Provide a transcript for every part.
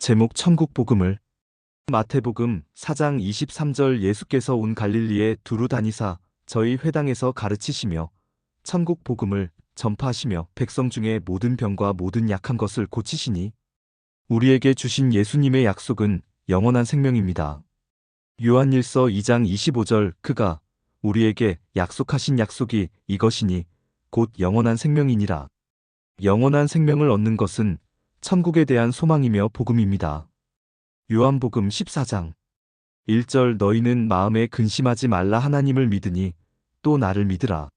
제목 천국 복음을. 마태복음 4장 23절 예수께서 온 갈릴리에 두루 다니사 저희 회당에서 가르치시며 천국 복음을 전파하시며 백성 중에 모든 병과 모든 약한 것을 고치시니. 우리에게 주신 예수님의 약속은 영원한 생명입니다. 요한일서 2장 25절 그가 우리에게 약속하신 약속이 이것이니 곧 영원한 생명이니라. 영원한 생명을 얻는 것은 천국에 대한 소망이며 복음입니다. 요한복음 14장 1절 너희는 마음에 근심하지 말라 하나님을 믿으니 또 나를 믿으라.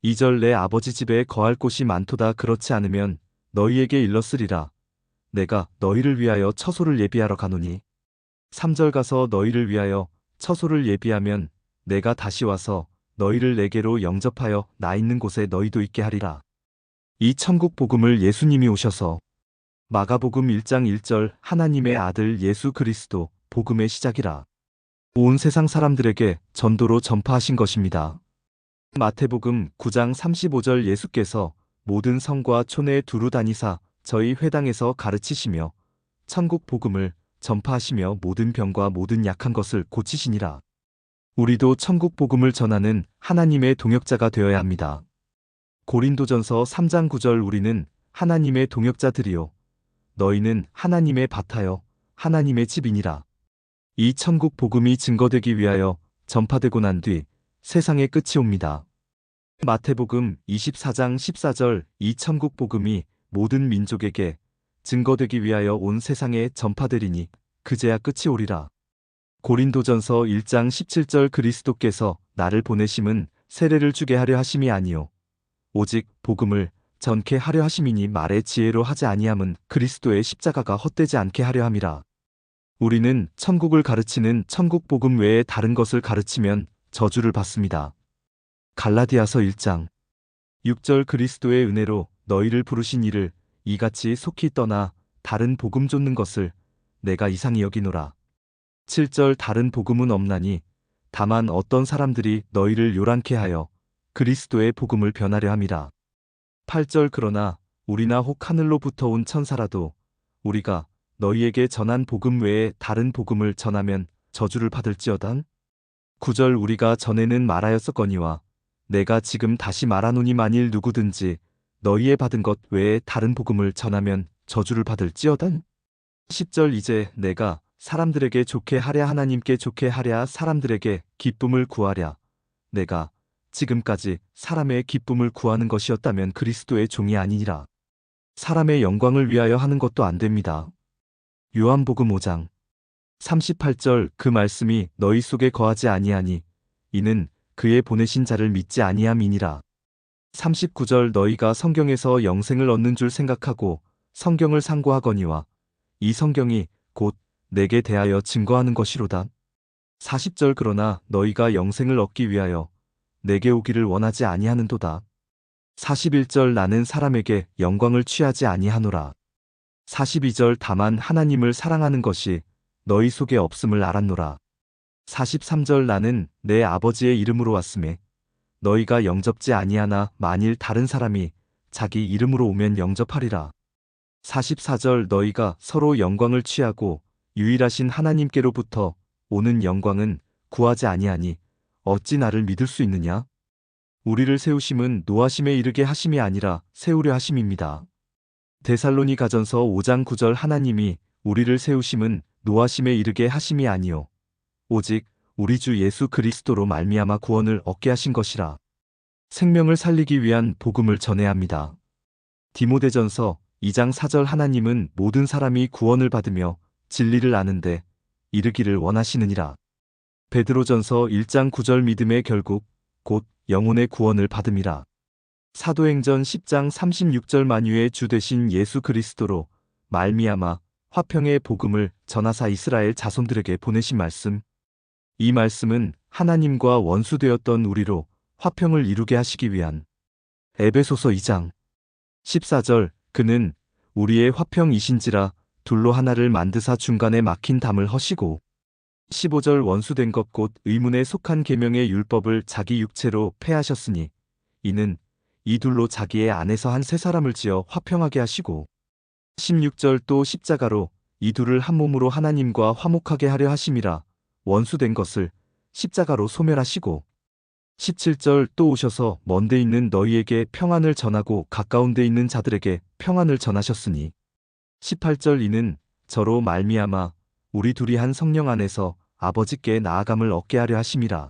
2절 내 아버지 집에 거할 곳이 많도다 그렇지 않으면 너희에게 일렀으리라. 내가 너희를 위하여 처소를 예비하러 가노니. 3절 가서 너희를 위하여 처소를 예비하면 내가 다시 와서 너희를 내게로 영접하여 나 있는 곳에 너희도 있게 하리라. 이 천국 복음을 예수님이 오셔서 마가복음 1장 1절 하나님의 아들 예수 그리스도 복음의 시작이라. 온 세상 사람들에게 전도로 전파하신 것입니다. 마태복음 9장 35절 예수께서 모든 성과 촌에 두루 다니사 저희 회당에서 가르치시며 천국 복음을 전파하시며 모든 병과 모든 약한 것을 고치시니라. 우리도 천국 복음을 전하는 하나님의 동역자가 되어야 합니다. 고린도전서 3장 9절 우리는 하나님의 동역자들이요 너희는 하나님의 밭하여 하나님의 집이니라. 이 천국 복음이 증거되기 위하여 전파되고 난 뒤 세상의 끝이 옵니다. 마태복음 24장 14절 이 천국 복음이 모든 민족에게 증거되기 위하여 온 세상에 전파되리니 그제야 끝이 오리라. 고린도전서 1장 17절 그리스도께서 나를 보내심은 세례를 주게 하려 하심이 아니요 오직 복음을 전케 하려 하심이니 말의 지혜로 하지 아니함은 그리스도의 십자가가 헛되지 않게 하려 함이라. 우리는 천국을 가르치는 천국 복음 외에 다른 것을 가르치면 저주를 받습니다. 갈라디아서 1장 6절 그리스도의 은혜로 너희를 부르신 이를 이같이 속히 떠나 다른 복음 좇는 것을 내가 이상히 여기노라. 7절 다른 복음은 없나니 다만 어떤 사람들이 너희를 요란케 하여 그리스도의 복음을 변하려 함이라. 8절 그러나 우리나 혹 하늘로부터 온 천사라도 우리가 너희에게 전한 복음 외에 다른 복음을 전하면 저주를 받을지어다. 9절 우리가 전에는 말하였었거니와 내가 지금 다시 말하노니 만일 누구든지 너희의 받은 것 외에 다른 복음을 전하면 저주를 받을지어다. 10절 이제 내가 사람들에게 좋게 하랴 하나님께 좋게 하랴 사람들에게 기쁨을 구하랴. 내가 지금까지 사람의 기쁨을 구하는 것이었다면 그리스도의 종이 아니니라. 사람의 영광을 위하여 하는 것도 안 됩니다. 요한복음 5장 38절 그 말씀이 너희 속에 거하지 아니하니 이는 그의 보내신 자를 믿지 아니함이니라. 39절 너희가 성경에서 영생을 얻는 줄 생각하고 성경을 상고하거니와 이 성경이 곧 내게 대하여 증거하는 것이로다. 40절 그러나 너희가 영생을 얻기 위하여 내게 오기를 원하지 아니하는도다. 41절 나는 사람에게 영광을 취하지 아니하노라. 42절 다만 하나님을 사랑하는 것이 너희 속에 없음을 알았노라. 43절 나는 내 아버지의 이름으로 왔음에 너희가 영접지 아니하나 만일 다른 사람이 자기 이름으로 오면 영접하리라. 44절 너희가 서로 영광을 취하고 유일하신 하나님께로부터 오는 영광은 구하지 아니하니 어찌 나를 믿을 수 있느냐? 우리를 세우심은 노하심에 이르게 하심이 아니라 세우려 하심입니다. 데살로니가전서 5장 9절 하나님이 우리를 세우심은 노하심에 이르게 하심이 아니요 오직 우리 주 예수 그리스도로 말미암아 구원을 얻게 하신 것이라. 생명을 살리기 위한 복음을 전해야 합니다. 디모데전서 2장 4절 하나님은 모든 사람이 구원을 받으며 진리를 아는데 이르기를 원하시느니라. 베드로전서 1장 9절 믿음의 결국 곧 영혼의 구원을 받음이라. 사도행전 10장 36절 만유의 주 되신 예수 그리스도로 말미암아 화평의 복음을 전하사 이스라엘 자손들에게 보내신 말씀. 이 말씀은 하나님과 원수되었던 우리로 화평을 이루게 하시기 위한. 에베소서 2장 14절 그는 우리의 화평이신지라 둘로 하나를 만드사 중간에 막힌 담을 허시고. 15절 원수된 것 곧 의문에 속한 계명의 율법을 자기 육체로 폐하셨으니 이는 이 둘로 자기의 안에서 한 새 사람을 지어 화평하게 하시고. 16절 또 십자가로 이 둘을 한 몸으로 하나님과 화목하게 하려 하심이라. 원수된 것을 십자가로 소멸하시고 17절 또 오셔서 먼데 있는 너희에게 평안을 전하고 가까운 데 있는 자들에게 평안을 전하셨으니 18절 이는 저로 말미암아 우리 둘이 한 성령 안에서 아버지께 나아감을 얻게 하려 하심이라.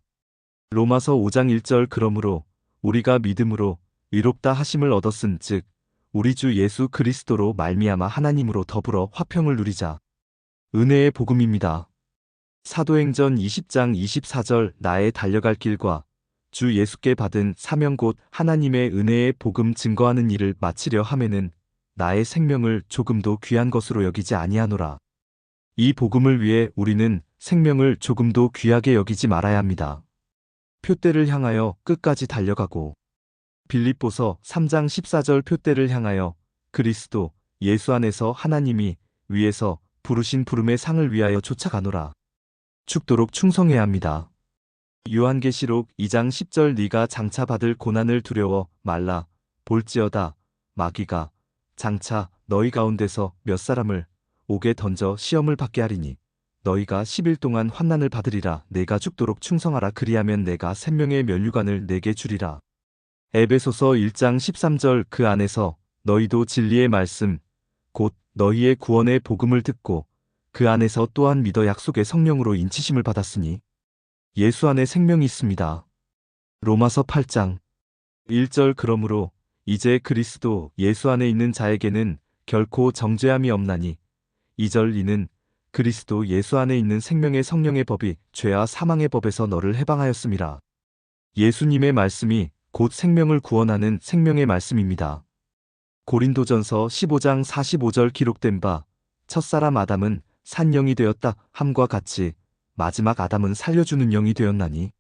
로마서 5장 1절 그러므로 우리가 믿음으로 의롭다 하심을 얻었은즉 우리 주 예수 그리스도로 말미암아 하나님으로 더불어 화평을 누리자. 은혜의 복음입니다. 사도행전 20장 24절 나의 달려갈 길과 주 예수께 받은 사명 곧 하나님의 은혜의 복음 증거하는 일을 마치려 하매는 나의 생명을 조금도 귀한 것으로 여기지 아니하노라. 이 복음을 위해 우리는 생명을 조금도 귀하게 여기지 말아야 합니다. 표대를 향하여 끝까지 달려가고 빌립보서 3장 14절 표대를 향하여 그리스도 예수 안에서 하나님이 위에서 부르신 부름의 상을 위하여 쫓아가노라. 죽도록 충성해야 합니다. 요한계시록 2장 10절 네가 장차 받을 고난을 두려워 말라. 볼지어다 마귀가 장차 너희 가운데서 몇 사람을 옥에 던져 시험을 받게 하리니 너희가 10일 동안 환난을 받으리라. 내가 죽도록 충성하라. 그리하면 내가 생명의 면류관을 내게 주리라. 에베소서 1장 13절 그 안에서 너희도 진리의 말씀 곧 너희의 구원의 복음을 듣고 그 안에서 또한 믿어 약속의 성령으로 인치심을 받았으니 예수 안에 생명이 있습니다. 로마서 8장 1절 그러므로 이제 그리스도 예수 안에 있는 자에게는 결코 정죄함이 없나니 2절 이는 그리스도 예수 안에 있는 생명의 성령의 법이 죄와 사망의 법에서 너를 해방하였음이라. 예수님의 말씀이 곧 생명을 구원하는 생명의 말씀입니다. 고린도전서 15장 45절 기록된 바 첫사람 아담은 산 영이 되었다 함과 같이 마지막 아담은 살려주는 영이 되었나니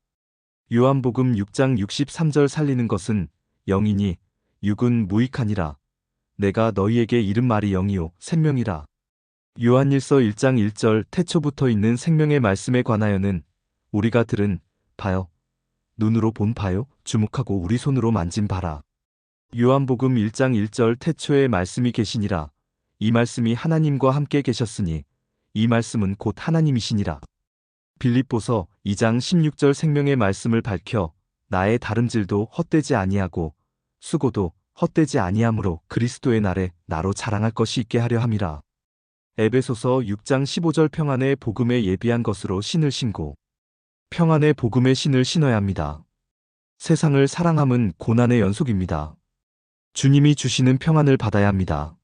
요한복음 6장 63절 살리는 것은 영이니 육은 무익하니라. 내가 너희에게 이른 말이 영이요 생명이라. 요한일서 1장 1절 태초부터 있는 생명의 말씀에 관하여는 우리가 들은 바요 눈으로 본 바요 주목하고 우리 손으로 만진 바라. 요한복음 1장 1절 태초에 말씀이 계시니라. 이 말씀이 하나님과 함께 계셨으니 이 말씀은 곧 하나님이시니라. 빌립보서 2장 16절 생명의 말씀을 밝혀 나의 다름질도 헛되지 아니하고 수고도 헛되지 아니하므로 그리스도의 날에 나로 자랑할 것이 있게 하려 함이라. 에베소서 6장 15절 평안의 복음에 예비한 것으로 신을 신고 평안의 복음의 신을 신어야 합니다. 세상을 사랑함은 고난의 연속입니다. 주님이 주시는 평안을 받아야 합니다.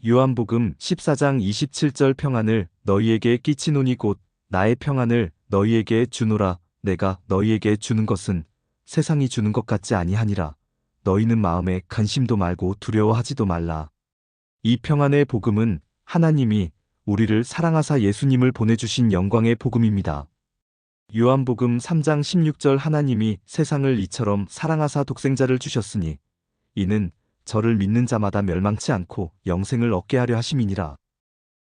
요한복음 14장 27절 평안을 너희에게 끼치노니 곧 나의 평안을 너희에게 주노라. 내가 너희에게 주는 것은 세상이 주는 것 같지 아니하니라. 너희는 마음에 근심도 말고 두려워하지도 말라. 이 평안의 복음은 하나님이 우리를 사랑하사 예수님을 보내주신 영광의 복음입니다. 요한복음 3장 16절 하나님이 세상을 이처럼 사랑하사 독생자를 주셨으니 이는 저를 믿는 자마다 멸망치 않고 영생을 얻게 하려 하심이니라.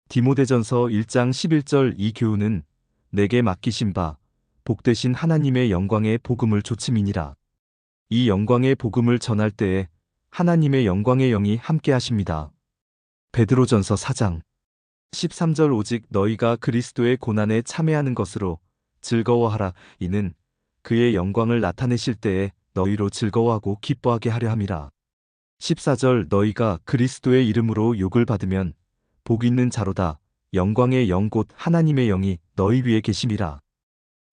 디모데전서 1장 11절 이 교훈은 내게 맡기신 바 복되신 하나님의 영광의 복음을 조침이니라. 이 영광의 복음을 전할 때에 하나님의 영광의 영이 함께 하십니다. 베드로전서 4장 13절 오직 너희가 그리스도의 고난에 참여하는 것으로 즐거워하라. 이는 그의 영광을 나타내실 때에 너희로 즐거워하고 기뻐하게 하려 함이라. 14절 너희가 그리스도의 이름으로 욕을 받으면 복 있는 자로다. 영광의 영 곧 하나님의 영이 너희 위에 계심이라.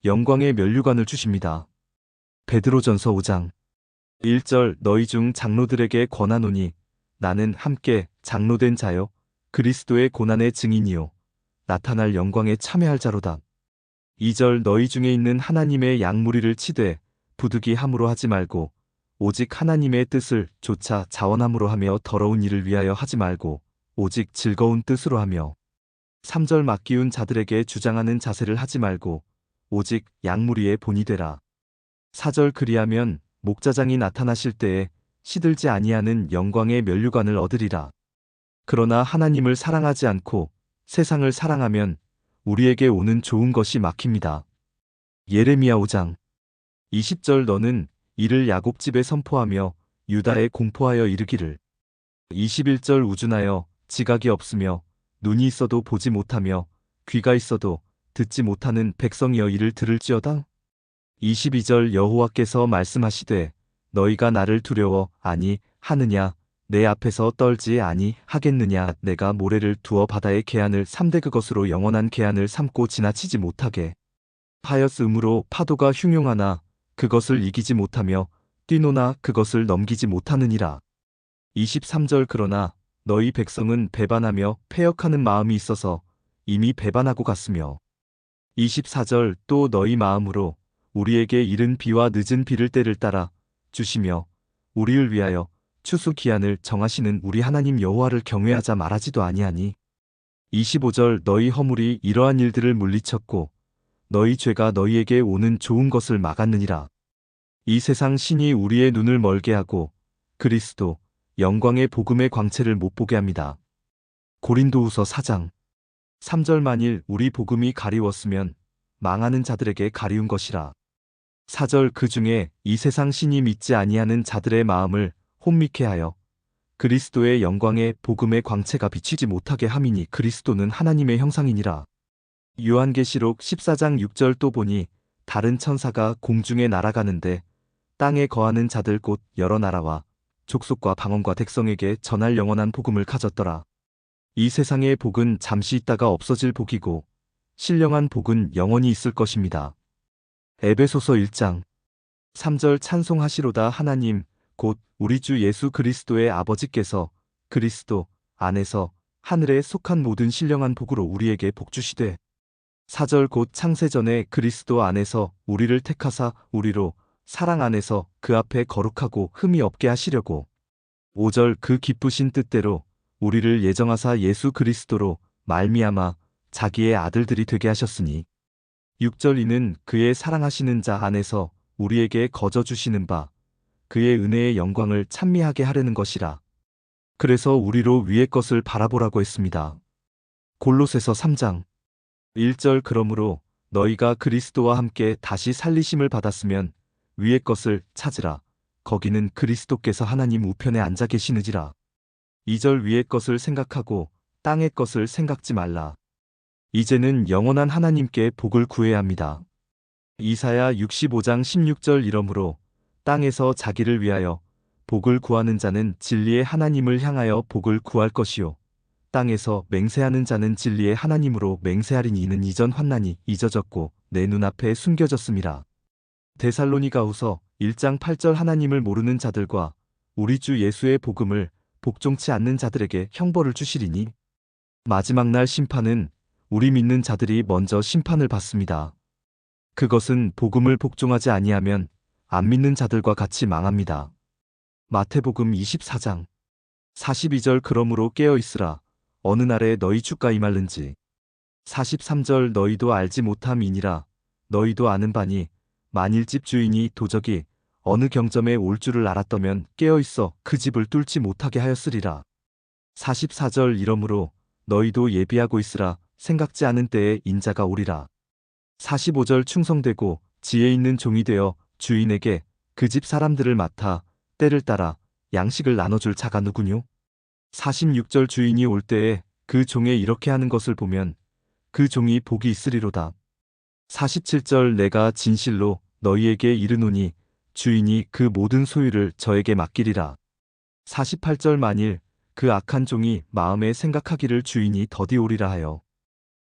영광의 면류관을 주십니다. 베드로전서 5장 1절 너희 중 장로들에게 권하노니 나는 함께 장로된 자요 그리스도의 고난의 증인이요 나타날 영광에 참여할 자로다. 2절 너희 중에 있는 하나님의 양무리를 치되 부득이 함으로 하지 말고 오직 하나님의 뜻을 조차 자원함으로 하며 더러운 일을 위하여 하지 말고 오직 즐거운 뜻으로 하며 3절 맡기운 자들에게 주장하는 자세를 하지 말고 오직 양무리의 본이 되라. 4절 그리하면 목자장이 나타나실 때에 시들지 아니하는 영광의 면류관을 얻으리라. 그러나 하나님을 사랑하지 않고 세상을 사랑하면 우리에게 오는 좋은 것이 막힙니다. 예레미야 5장 20절 너는 이를 야곱집에 선포하며 유다에 공포하여 이르기를 21절 우준하여 지각이 없으며 눈이 있어도 보지 못하며 귀가 있어도 듣지 못하는 백성이여 이를 들을지어다. 22절 여호와께서 말씀하시되 너희가 나를 두려워 아니 하느냐 내 앞에서 떨지 아니 하겠느냐 내가 모래를 두어 바다의 계한을 삼되 그것으로 영원한 계한을 삼고 지나치지 못하게 하였으므로 파도가 흉용하나 그것을 이기지 못하며 뛰노나 그것을 넘기지 못하느니라. 23절 그러나 너희 백성은 배반하며 패역하는 마음이 있어서 이미 배반하고 갔으며 24절 또 너희 마음으로 우리에게 이른 비와 늦은 비를 때를 따라 주시며 우리를 위하여 추수 기한을 정하시는 우리 하나님 여호와를 경외하자 말하지도 아니하니 25절 너희 허물이 이러한 일들을 물리쳤고 너희 죄가 너희에게 오는 좋은 것을 막았느니라. 이 세상 신이 우리의 눈을 멀게 하고 그리스도 영광의 복음의 광채를 못 보게 합니다. 고린도후서 4장 3절 만일 우리 복음이 가리웠으면 망하는 자들에게 가리운 것이라. 4절 그 중에 이 세상 신이 믿지 아니하는 자들의 마음을 혼미케 하여 그리스도의 영광의 복음의 광채가 비치지 못하게 함이니 그리스도는 하나님의 형상이니라. 요한계시록 14장 6절 또 보니 다른 천사가 공중에 날아가는데 땅에 거하는 자들 곧 여러 나라와 족속과 방언과 백성에게 전할 영원한 복음을 가졌더라. 이 세상의 복은 잠시 있다가 없어질 복이고 신령한 복은 영원히 있을 것입니다. 에베소서 1장 3절 찬송하시로다 하나님 곧 우리 주 예수 그리스도의 아버지께서 그리스도 안에서 하늘에 속한 모든 신령한 복으로 우리에게 복 주시되 4절 곧 창세전에 그리스도 안에서 우리를 택하사 우리로 사랑 안에서 그 앞에 거룩하고 흠이 없게 하시려고 5절 그 기쁘신 뜻대로 우리를 예정하사 예수 그리스도로 말미암아 자기의 아들들이 되게 하셨으니 6절 이는 그의 사랑하시는 자 안에서 우리에게 거저 주시는 바 그의 은혜의 영광을 찬미하게 하려는 것이라. 그래서 우리로 위의 것을 바라보라고 했습니다. 골로새서 3장 1절 그러므로 너희가 그리스도와 함께 다시 살리심을 받았으면 위의 것을 찾으라. 거기는 그리스도께서 하나님 우편에 앉아 계시느니라. 2절 위의 것을 생각하고 땅의 것을 생각지 말라. 이제는 영원한 하나님께 복을 구해야 합니다. 이사야 65장 16절 이러므로 땅에서 자기를 위하여 복을 구하는 자는 진리의 하나님을 향하여 복을 구할 것이요 땅에서 맹세하는 자는 진리의 하나님으로 맹세하리니 이는 이전 환난이 잊어졌고 내 눈앞에 숨겨졌음이라. 데살로니가후서 1장 8절 하나님을 모르는 자들과 우리 주 예수의 복음을 복종치 않는 자들에게 형벌을 주시리니 마지막 날 심판은 우리 믿는 자들이 먼저 심판을 받습니다. 그것은 복음을 복종하지 아니하면 안 믿는 자들과 같이 망합니다. 마태복음 24장 42절 그러므로 깨어 있으라. 어느 날에 너희 주가 임할는지. 43절 너희도 알지 못함이니라. 너희도 아는 바니 만일 집 주인이 도적이 어느 경점에 올 줄을 알았더면 깨어 있어 그 집을 뚫지 못하게 하였으리라. 44절 이러므로 너희도 예비하고 있으라. 생각지 않은 때에 인자가 오리라. 45절 충성되고 지혜 있는 종이 되어 주인에게 그 집 사람들을 맡아 때를 따라 양식을 나눠줄 자가 누구뇨? 46절 주인이 올 때에 그 종에 이렇게 하는 것을 보면 그 종이 복이 있으리로다. 47절 내가 진실로 너희에게 이르노니 주인이 그 모든 소유를 저에게 맡기리라. 48절 만일 그 악한 종이 마음에 생각하기를 주인이 더디 오리라 하여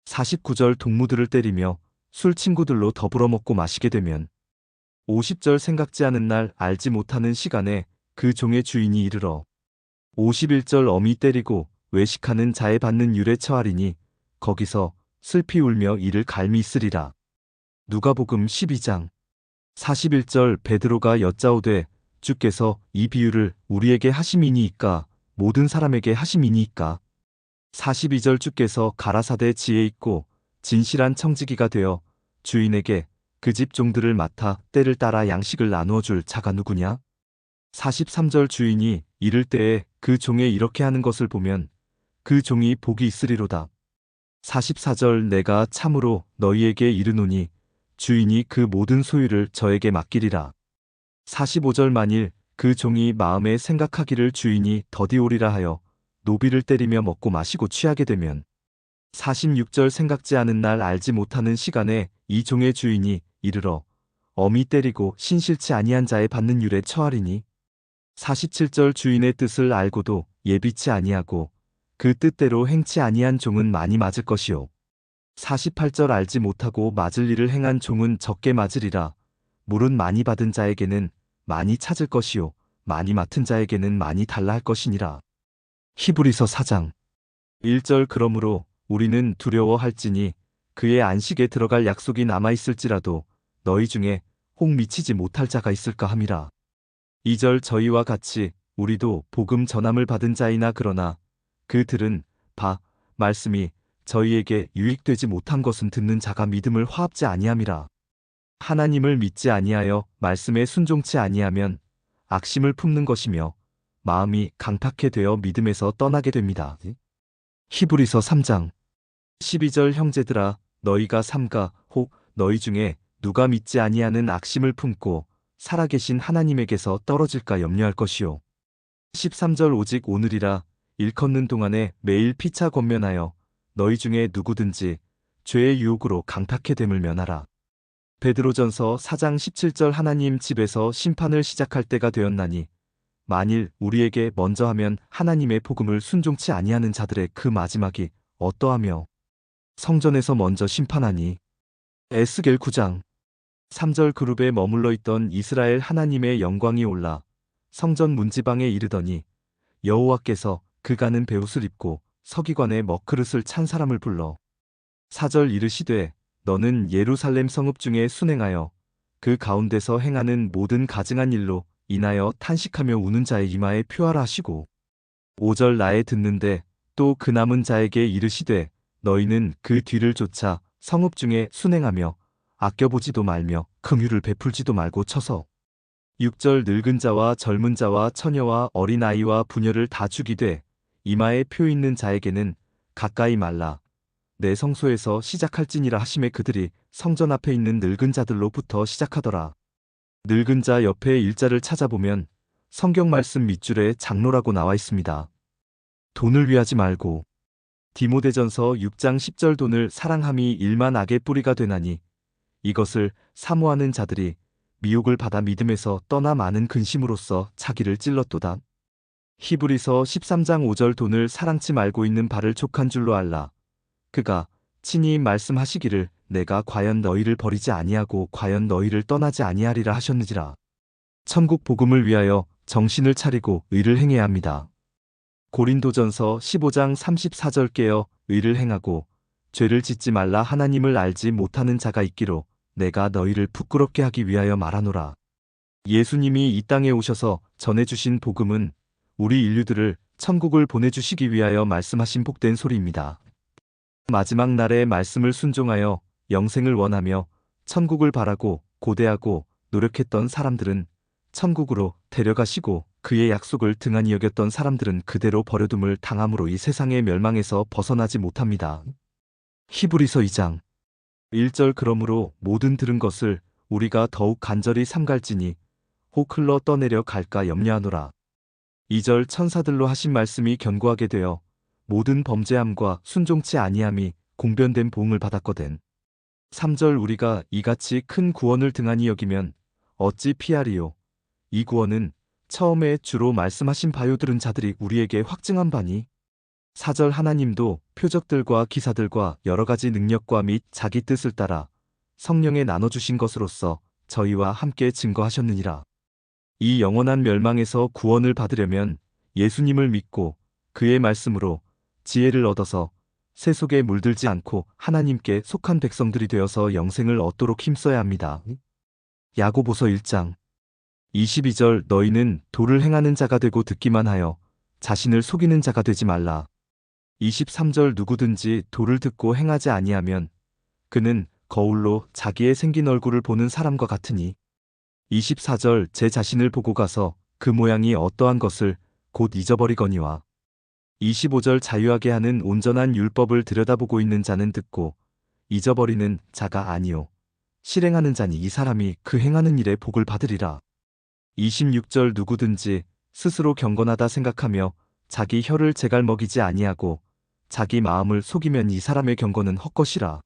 49절 동무들을 때리며 술 친구들로 더불어 먹고 마시게 되면 50절 생각지 않은 날 알지 못하는 시간에 그 종의 주인이 이르러 51절 어미 때리고 외식하는 자에 받는 율에 처하리니 거기서 슬피 울며 이를 갈미 있으리라. 누가복음 12장 41절 베드로가 여짜오되 주께서 이 비유를 우리에게 하심이니이까 모든 사람에게 하심이니이까. 42절 주께서 가라사대 지혜 있고 진실한 청지기가 되어 주인에게 그 집 종들을 맡아 때를 따라 양식을 나누어 줄 자가 누구냐? 43절 주인이 이를 때에 그 종에 이렇게 하는 것을 보면 그 종이 복이 있으리로다. 44절 내가 참으로 너희에게 이르노니 주인이 그 모든 소유를 저에게 맡기리라. 45절 만일 그 종이 마음에 생각하기를 주인이 더디 오리라 하여 노비를 때리며 먹고 마시고 취하게 되면 46절 생각지 않은 날 알지 못하는 시간에 이 종의 주인이 이르러 엄히 때리고 신실치 아니한 자의 받는 율에 처하리니 47절 주인의 뜻을 알고도 예비치 아니하고 그 뜻대로 행치 아니한 종은 많이 맞을 것이요 48절 알지 못하고 맞을 일을 행한 종은 적게 맞으리라 물은 많이 받은 자에게는 많이 찾을 것이요 많이 맡은 자에게는 많이 달라 할 것이니라. 히브리서 4장 1절 그러므로 우리는 두려워할지니 그의 안식에 들어갈 약속이 남아있을지라도 너희 중에 혹 미치지 못할 자가 있을까 함이라. 2절 저희와 같이 우리도 복음 전함을 받은 자이나 그러나 그 들은 바 말씀이 저희에게 유익되지 못한 것은 듣는 자가 믿음을 화합지 아니함이라. 하나님을 믿지 아니하여 말씀에 순종치 아니하면 악심을 품는 것이며 마음이 강팍해 되어 믿음에서 떠나게 됩니다. 히브리서 3장 12절 형제들아 너희가 삼가 혹 너희 중에 누가 믿지 아니하는 악심을 품고 살아계신 하나님에게서 떨어질까 염려할 것이요 13절 오직 오늘이라 일컫는 동안에 매일 피차 권면하여 너희 중에 누구든지 죄의 유혹으로 강팍해 됨을 면하라. 베드로전서 4장 17절 하나님 집에서 심판을 시작할 때가 되었나니 만일 우리에게 먼저 하면 하나님의 복음을 순종치 아니하는 자들의 그 마지막이 어떠하며 성전에서 먼저 심판하니 에스겔 9장 3절 그룹에 머물러 있던 이스라엘 하나님의 영광이 올라 성전 문지방에 이르더니 여호와께서 그가는 베옷을 입고 서기관의 먹그릇을 찬 사람을 불러 4절 이르시되 너는 예루살렘 성읍 중에 순행하여 그 가운데서 행하는 모든 가증한 일로 인하여 탄식하며 우는 자의 이마에 표하라 하시고 5절 나의 듣는데 또 그 남은 자에게 이르시되 너희는 그 뒤를 쫓아 성읍 중에 순행하며 아껴보지도 말며 긍휼을 베풀지도 말고 쳐서 6절 늙은 자와 젊은 자와 처녀와 어린아이와 부녀를 다 죽이되 이마에 표 있는 자에게는 가까이 말라 내 성소에서 시작할지니라 하심에 그들이 성전 앞에 있는 늙은 자들로부터 시작하더라. 늙은 자 옆에 일자를 찾아보면 성경 말씀 밑줄에 장로라고 나와 있습니다. 돈을 위하지 말고 디모데전서 6장 10절 돈을 사랑함이 일만 악의 뿌리가 되나니 이것을 사모하는 자들이 미혹을 받아 믿음에서 떠나 많은 근심으로써 자기를 찔렀도다. 히브리서 13장 5절 돈을 사랑치 말고 있는 바를 족한 줄로 알라. 그가 친히 말씀하시기를 내가 과연 너희를 버리지 아니하고 과연 너희를 떠나지 아니하리라 하셨느니라. 천국 복음을 위하여 정신을 차리고 의를 행해야 합니다. 고린도전서 15장 34절 깨어 의를 행하고 죄를 짓지 말라 하나님을 알지 못하는 자가 있기로 내가 너희를 부끄럽게 하기 위하여 말하노라. 예수님이 이 땅에 오셔서 전해주신 복음은 우리 인류들을 천국을 보내주시기 위하여 말씀하신 복된 소리입니다. 마지막 날에 말씀을 순종하여 영생을 원하며 천국을 바라고 고대하고 노력했던 사람들은 천국으로 데려가시고 그의 약속을 등한히 여겼던 사람들은 그대로 버려둠을 당함으로 이 세상의 멸망에서 벗어나지 못합니다. 히브리서 2장 1절 그러므로 모든 들은 것을 우리가 더욱 간절히 삼갈지니 혹 흘러 떠내려 갈까 염려하노라. 2절 천사들로 하신 말씀이 견고하게 되어 모든 범죄함과 순종치 아니함이 공변된 보응을 받았거든. 3절 우리가 이같이 큰 구원을 등한히 여기면 어찌 피하리요. 이 구원은 처음에 주로 말씀하신 바요 들은 자들이 우리에게 확증한 바니 4절 하나님도 표적들과 기사들과 여러 가지 능력과 및 자기 뜻을 따라 성령에 나눠주신 것으로서 저희와 함께 증거하셨느니라. 이 영원한 멸망에서 구원을 받으려면 예수님을 믿고 그의 말씀으로 지혜를 얻어서 세속에 물들지 않고 하나님께 속한 백성들이 되어서 영생을 얻도록 힘써야 합니다. 야고보서 1장 22절 너희는 도를 행하는 자가 되고 듣기만 하여 자신을 속이는 자가 되지 말라. 23절 누구든지 도를 듣고 행하지 아니하면 그는 거울로 자기의 생긴 얼굴을 보는 사람과 같으니 24절 제 자신을 보고 가서 그 모양이 어떠한 것을 곧 잊어버리거니와 25절 자유하게 하는 온전한 율법을 들여다보고 있는 자는 듣고 잊어버리는 자가 아니요 실행하는 자니 이 사람이 그 행하는 일에 복을 받으리라. 26절 누구든지 스스로 경건하다 생각하며 자기 혀를 제갈 먹이지 아니하고 자기 마음을 속이면 이 사람의 경건은 헛것이라.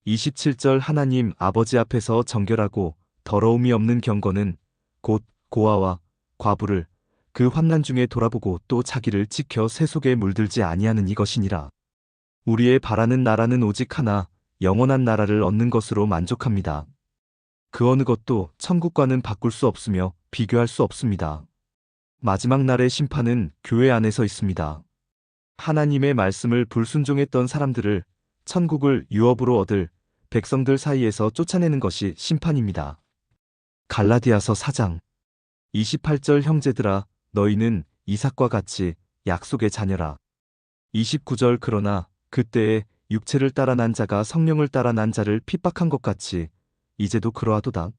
27절 하나님 아버지 앞에서 정결하고 더러움이 없는 경건은 곧 고아와 과부를 그 환난 중에 돌아보고 또 자기를 지켜 새 속에 물들지 아니하는 이것이니라. 우리의 바라는 나라는 오직 하나, 영원한 나라를 얻는 것으로 만족합니다. 그 어느 것도 천국과는 바꿀 수 없으며 비교할 수 없습니다. 마지막 날의 심판은 교회 안에서 있습니다. 하나님의 말씀을 불순종했던 사람들을 천국을 유업으로 얻을 백성들 사이에서 쫓아내는 것이 심판입니다. 갈라디아서 4장 28절 형제들아 너희는 이삭과 같이 약속의 자녀라. 29절 그러나 그때에 육체를 따라 난 자가 성령을 따라 난 자를 핍박한 것 같이 이제도 그러하도다.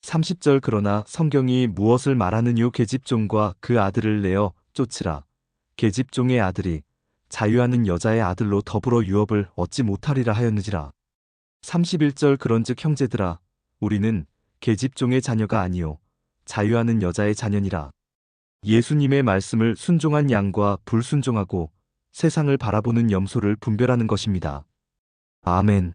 30절 그러나 성경이 무엇을 말하느뇨 계집종과 그 아들을 내어 쫓으라. 계집종의 아들이 자유하는 여자의 아들로 더불어 유업을 얻지 못하리라 하였느니라. 31절 그런즉 형제들아 우리는 계집종의 자녀가 아니요 자유하는 여자의 자녀니라. 예수님의 말씀을 순종한 양과 불순종하고 세상을 바라보는 염소를 분별하는 것입니다. 아멘.